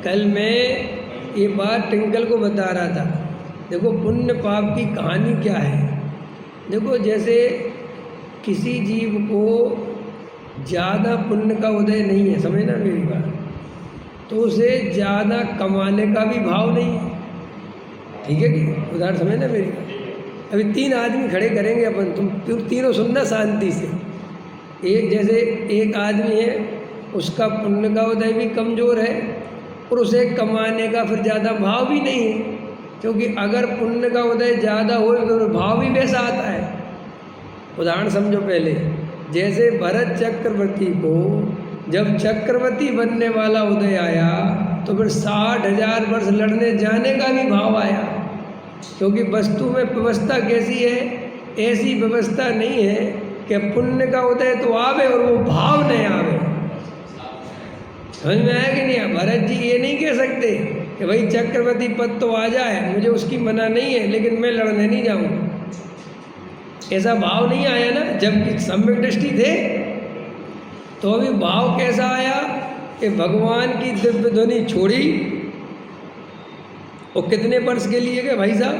कल मैं ये बात टिंकल को बता रहा था। देखो पुण्य पाप की कहानी क्या है। देखो जैसे किसी जीव को ज़्यादा पुण्य का उदय नहीं है, समझना मेरी बात, तो उसे ज़्यादा कमाने का भी भाव नहीं है। ठीक है कि उदाहरण समझना मेरी बात। अभी 3 आदमी खड़े करेंगे अपन, तुम तीनों सुनना शांति से। एक जैसे एक आदमी है, उसका पुण्य का उदय भी कमज़ोर है और उसे कमाने का फिर ज़्यादा भाव भी नहीं है, क्योंकि अगर पुण्य का उदय ज़्यादा हो तो भाव भी वैसा आता है। उदाहरण समझो पहले, जैसे भरत चक्रवर्ती को जब चक्रवर्ती बनने वाला उदय आया तो फिर 60,000 वर्ष लड़ने जाने का भी भाव आया, क्योंकि वस्तु में व्यवस्था कैसी है, ऐसी व्यवस्था नहीं है कि पुण्य का उदय तो आवे और वो भाव नहीं आवे। समझ में आया कि नहीं? भरत जी ये नहीं कह सकते कि भाई चक्रवर्ती पद तो आ जाए, मुझे उसकी मना नहीं है, लेकिन मैं लड़ने नहीं जाऊँगा। ऐसा भाव नहीं आया ना। जब सम्यक दृष्टि थे तो अभी भाव कैसा आया कि भगवान की दिव्य ध्वनि छोड़ी, और कितने वर्ष के लिए गए भाई साहब?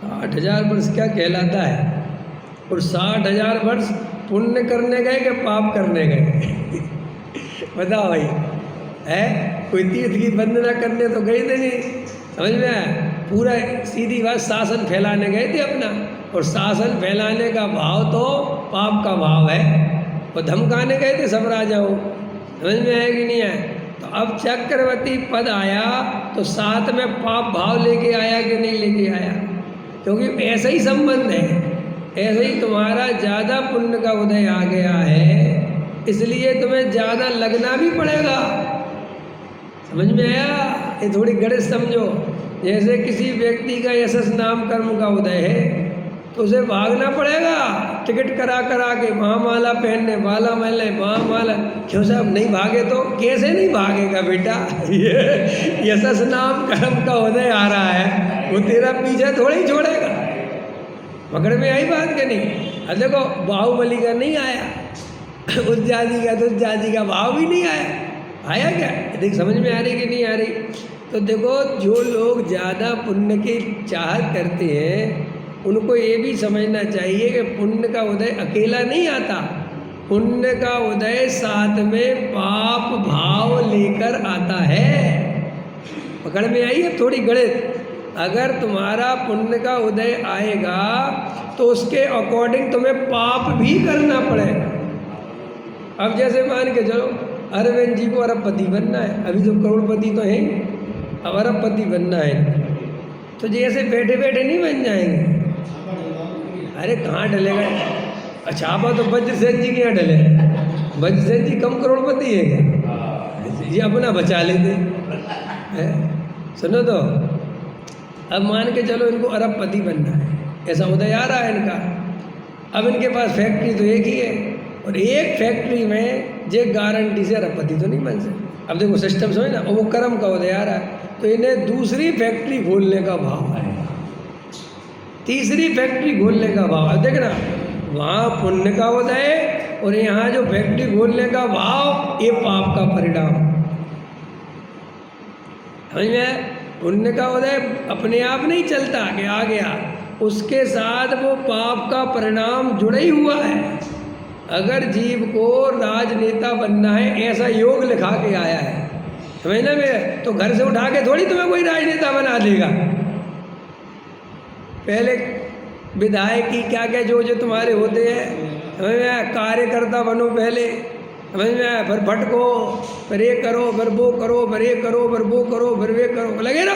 60,000 वर्ष क्या कहलाता है। और 60,000 वर्ष पुण्य करने गए कि पाप करने गए? बताओ भाई, है कोई तीर्थ की वंदना करने तो गए थे नहीं, समझ में आया? पूरा सीधी बात शासन फैलाने गए थे अपना, और शासन फैलाने का भाव तो पाप का भाव है। और धमकाने गए थे सब राजाओं, समझ में आया कि नहीं आया? तो अब चक्रवर्ती पद आया तो साथ में पाप भाव लेके आया कि नहीं लेके आया? क्योंकि ऐसा ही संबंध है, ऐसे ही तुम्हारा ज़्यादा पुण्य का उदय आ गया है, इसलिए तुम्हें ज़्यादा लगना भी पड़ेगा। समझ में आया? ये थोड़ी गणित समझो। जैसे किसी व्यक्ति का यशस नाम कर्म का उदय है तो उसे भागना पड़ेगा, टिकट करा करा के वहाँ माला पहनने, माला महले, वहाँ माला। क्यों साहब नहीं भागे तो? कैसे नहीं भागेगा बेटा? ये यशस नाम कर्म का उदय आ रहा है, वो तेरा पीछे थोड़ा ही छोड़ेगा। पकड़ में आई बात के नहीं? अब देखो बाहुबली का नहीं आया, उस जाति का तो उस जाति का भाव भी नहीं आया। आया क्या? देख समझ में आ रही कि नहीं आ रही? तो देखो जो लोग ज़्यादा पुण्य की चाहत करते हैं उनको ये भी समझना चाहिए कि पुण्य का उदय अकेला नहीं आता, पुण्य का उदय साथ में पाप भाव लेकर आता है। पकड़ में आई है थोड़ी गणित? अगर तुम्हारा पुण्य का उदय आएगा तो उसके अकॉर्डिंग तुम्हें पाप भी करना पड़ेगा। अब जैसे मान के चलो अरविंद जी को अरबपति बनना है, अभी तो करोड़पति तो है, अब अरबपति बनना है, तो जैसे बैठे बैठे नहीं बन जाएंगे। अरे कहाँ डलेगा? अच्छा आप तो वज्रसेन जी के यहाँ डले, वज्रसेन जी कम करोड़पति है क्या? ये अपना बचा लेते हैं। सुनो तो अब मान के चलो इनको अरबपति बनना है, ऐसा उदय आ रहा है इनका। अब इनके पास फैक्ट्री तो एक ही है, और एक फैक्ट्री में जे गारंटी से अरबपति तो नहीं बन सकते। अब देखो सिस्टम समझ ना, और वो कर्म का उदय आ रहा है तो इन्हें दूसरी फैक्ट्री खोलने का भाव है, तीसरी फैक्ट्री खोलने का भाव है। देखना वहाँ पुण्य का उदय और यहाँ जो फैक्ट्री खोलने का भाव, ये पाप का परिणाम। समझ में? पुण्य का उदय अपने आप नहीं चलता कि आ गया, उसके साथ वो पाप का परिणाम जुड़ा ही हुआ है। अगर जीव को राजनेता बनना है, ऐसा योग लिखा के आया है, समझना में, तो घर से उठा के थोड़ी तुम्हें कोई राजनेता बना देगा। पहले विधायक की क्या क्या जो तुम्हारे होते हैं, समझ में, कार्यकर्ता बनो पहले, समझ में, फिर भटको, फिर ये करो, फिर वो करो, फिर ये करो, फिर वो करो, फिर वे करो, लगे ना।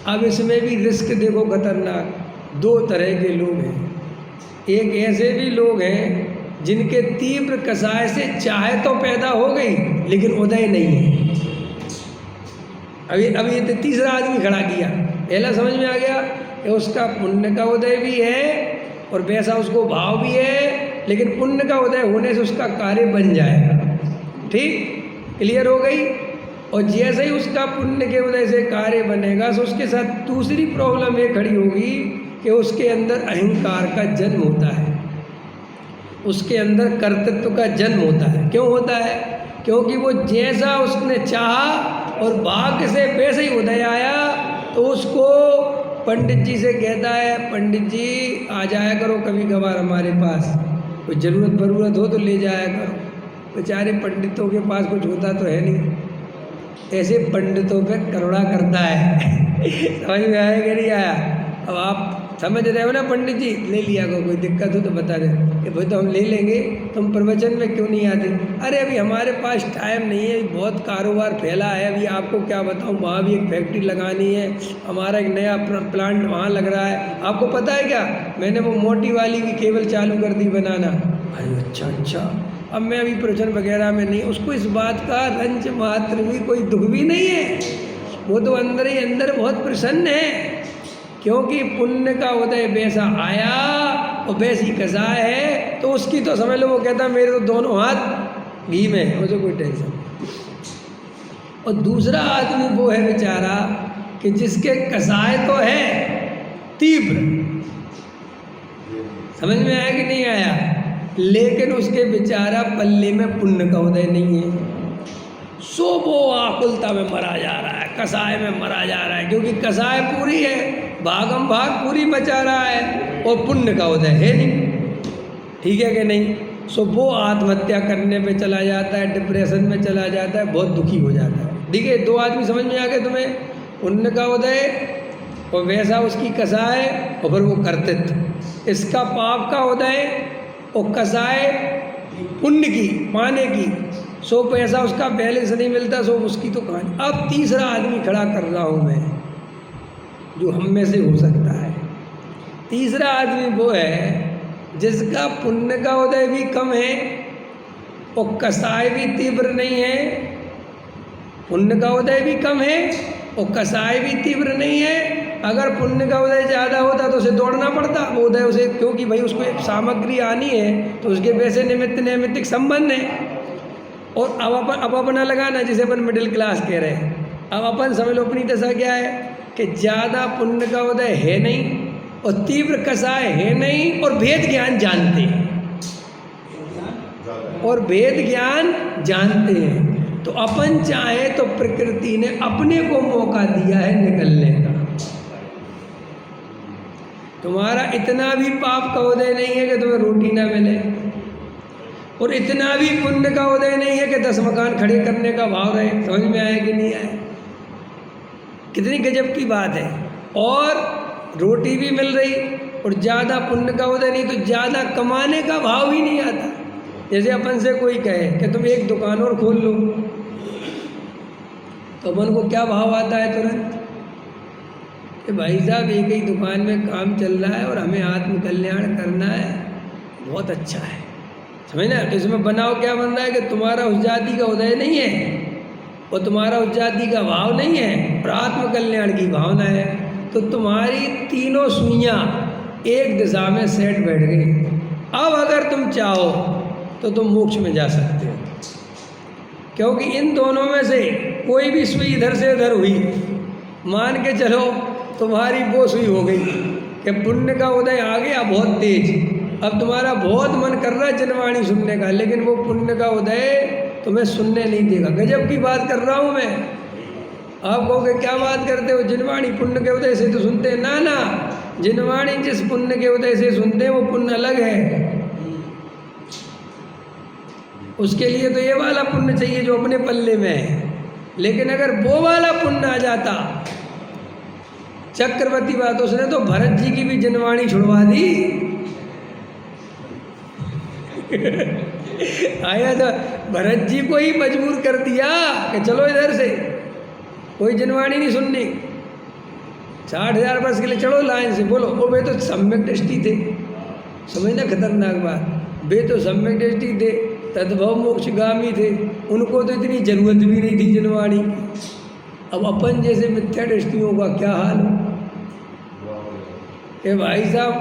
अब इसमें भी रिस्क देखो खतरनाक। 2 तरह के लोग हैं। एक ऐसे भी लोग हैं जिनके तीव्र कसाय से चाहे तो पैदा हो गई लेकिन उदय नहीं है। अभी ये तीसरा आदमी खड़ा किया, पहला समझ में आ गया कि उसका पुण्य का उदय भी है और वैसा उसको भाव भी है, लेकिन पुण्य का उदय होने से उसका कार्य बन जाएगा। ठीक, क्लियर हो गई? और जैसे ही उसका पुण्य के उदय से कार्य बनेगा तो उसके साथ दूसरी प्रॉब्लम ये खड़ी होगी कि उसके अंदर अहंकार का जन्म होता है, उसके अंदर कर्तृत्व का जन्म होता है। क्यों होता है? क्योंकि वो जैसा उसने चाहा और भाग्य से वैसे ही उदय आया तो उसको पंडित जी से कहता है, पंडित जी आ जाया करो कभी कभार हमारे पास, कोई ज़रूरत हो तो ले जाया करो। बेचारे पंडितों के पास कुछ होता तो है नहीं, ऐसे पंडितों पे करुणा करता है। समझ में आया कि नहीं आया? अब आप समझ रहे हो ना पंडित जी, ले लिया को, कोई दिक्कत हो तो बता दे। भाई तो हम ले लेंगे, तुम प्रवचन में क्यों नहीं आते? अरे अभी हमारे पास टाइम नहीं है, बहुत कारोबार फैला है, अभी आपको क्या बताऊं, वहाँ भी एक फैक्ट्री लगानी है, हमारा एक नया प्लांट वहाँ लग रहा है। आपको पता है क्या, मैंने वो मोटी वाली भी केबल चालू कर दी बनाना। अरे अच्छा, अब मैं अभी प्रवचन वगैरह में नहीं, उसको इस बात का रंज मात्र भी कोई दुख भी नहीं है, वो तो अंदर ही अंदर बहुत प्रसन्न है, क्योंकि पुण्य का उदय वैसा आया और वैसी कसाय है, तो उसकी तो समझ लो, वो कहता मेरे तो दोनों हाथ घी में है, मुझे कोई टेंशन। और दूसरा आदमी वो है बेचारा कि जिसके कसाय तो है तीव्र, समझ में आया कि नहीं आया, लेकिन उसके बेचारा पल्ले में पुण्य का उदय नहीं है, सो वो आकुलता में मरा जा रहा है, कसाय में मरा जा रहा है, क्योंकि कसाय पूरी है, भागम भाग पूरी मचा रहा है और पुण्य का उदय है नहीं। ठीक है कि नहीं? सो वो आत्महत्या करने पे चला जाता है, डिप्रेशन में चला जाता है, बहुत दुखी हो जाता है। ठीक है, दो आदमी समझ में आ गए तुम्हें, पुण्य का उदय और वैसा उसकी कसाय और फिर वो कर्तृत्व, इसका पाप का उदय और कसाय पुण्य की पाने की, सो पैसा उसका बैलेंस नहीं मिलता, सो उसकी तो कहानी। अब तीसरा आदमी खड़ा कर रहा हूँ मैं, जो हम में से हो सकता है। तीसरा आदमी वो है जिसका पुण्य का उदय भी कम है और कसाय भी तीव्र नहीं है, पुण्य का उदय भी कम है और कसाय भी तीव्र नहीं है। अगर पुण्य का उदय ज़्यादा होता तो उसे दौड़ना पड़ता, वो उदय उसे, क्योंकि भाई उसको एक सामग्री आनी है तो उसके वैसे निमित्त नैमित्तिक संबंध है। और अब अपना लगाना, जिसे अपन मिडिल क्लास कह रहे हैं, अब अपन समझ लो अपनी दशा क्या है कि ज़्यादा पुण्य का उदय है नहीं और तीव्र कसाय है नहीं और भेद ज्ञान जानते हैं, और भेद ज्ञान जानते हैं, तो अपन चाहे तो प्रकृति ने अपने को मौका दिया है निकलने का। तुम्हारा इतना भी पाप का उदय नहीं है कि तुम्हें रोटी ना मिले, और इतना भी पुण्य का उदय नहीं है कि 10 मकान खड़े करने का भाव रहे। समझ में आया कि नहीं आया? कितनी गजब की बात है। और रोटी भी मिल रही और ज़्यादा पुण्य का उदय नहीं, तो ज़्यादा कमाने का भाव ही नहीं आता। जैसे अपन से कोई कहे कि तुम एक दुकान और खोल लो, तो अपन को क्या भाव आता है तुरंत कि भाई साहब एक ही दुकान में काम चल रहा है और हमें आत्म कल्याण करना है, बहुत अच्छा है। समझना? तो इसमें बनाव क्या बन रहा है कि तुम्हारा उस जाति का उदय नहीं है और तुम्हारा उस जाति का भाव नहीं है और आत्म कल्याण की भावना है, तो तुम्हारी तीनों सुइयाँ एक दिशा में सेट बैठ गई। अब अगर तुम चाहो तो तुम मोक्ष में जा सकते हो, क्योंकि इन दोनों में से कोई भी सुई इधर से उधर हुई, मान के चलो तुम्हारी वो सुई हो गई कि पुण्य का उदय आ गया बहुत तेज, अब तुम्हारा बहुत मन कर रहा है जनवाणी सुनने का, लेकिन वो पुण्य का उदय तुम्हें सुनने नहीं देगा। गजब की बात कर रहा हूँ मैं। आप कहोगे क्या बात करते हो, जिनवाणी पुण्य के उदय से तो सुनते हैं। ना ना, जिनवाणी जिस पुण्य के उदय से सुनते हैं वो पुण्य अलग है, उसके लिए तो ये वाला पुण्य चाहिए जो अपने पल्ले में है। लेकिन अगर वो वाला पुण्य आ जाता, चक्रवर्ती बात, उसने तो भरत जी की भी जिनवाणी छुड़वा दी। आया तो भरत जी को ही मजबूर कर दिया कि चलो इधर से, कोई जिनवाणी नहीं सुननी, 60,000 वर्ष के लिए चलो लाइन से बोलो। वो वे तो सम्यक दृष्टि थे, समझना खतरनाक बात, वे तो सम्यक दृष्टि थे, तद्भव मोक्षगामी थे, उनको तो इतनी जरूरत भी नहीं थी जिनवाणी। अब अपन जैसे मिथ्या दृष्टियों का क्या हाल है भाई साहब,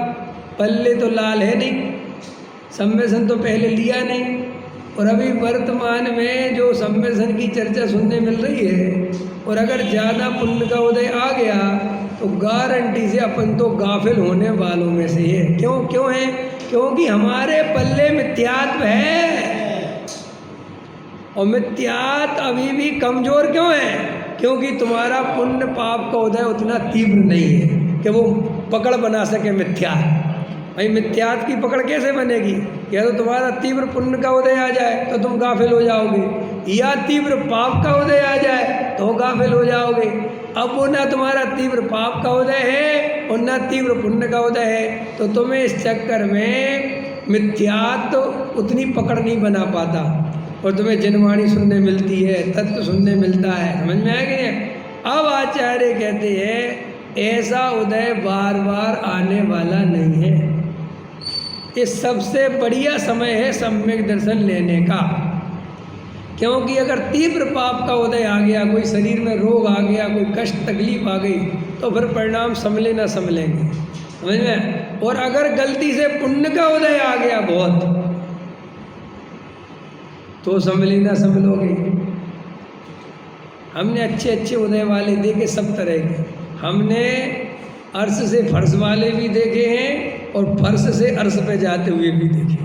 पल्ले तो लाल है नहीं, सम्मेसन तो पहले लिया नहीं, और अभी वर्तमान में जो सम्मेसन की चर्चा सुनने मिल रही है, और अगर ज़्यादा पुण्य का उदय आ गया तो गारंटी से अपन तो गाफिल होने वालों में से है। क्यों है? क्योंकि हमारे पल्ले मिथ्यात्व है, और मिथ्यात्व अभी भी कमज़ोर क्यों है? क्योंकि तुम्हारा पुण्य पाप का उदय उतना तीव्र नहीं है कि वो पकड़ बना सके मिथ्या। भाई मिथ्यात की पकड़ कैसे बनेगी? या तो तुम्हारा तीव्र पुण्य का उदय आ जाए तो तुम गाफिल हो जाओगे, या तीव्र पाप का उदय आ जाए तो गाफिल हो जाओगे। अब वो ना तुम्हारा तीव्र पाप का उदय है और ना तीव्र पुण्य का उदय है, तो तुम्हें इस चक्कर में मिथ्यात तो उतनी पकड़ नहीं बना पाता और तुम्हें जनवाणी सुनने मिलती है, तत्व सुनने मिलता है। समझ में आया कि नहीं? अब आचार्य कहते हैं ऐसा उदय बार बार आने वाला नहीं है। ये सबसे बढ़िया समय है सम्यक दर्शन लेने का, क्योंकि अगर तीव्र पाप का उदय आ गया, कोई शरीर में रोग आ गया, कोई कष्ट तकलीफ आ गई, तो फिर परिणाम संभले ना संभलेंगे। समझ में? और अगर गलती से पुण्य का उदय आ गया बहुत, तो संभली ना संभलोगे। हमने अच्छे अच्छे उदय वाले देखे सब तरह के, हमने अर्श से फर्श वाले भी देखे हैं और फर्श से अर्श पे जाते हुए भी देखे।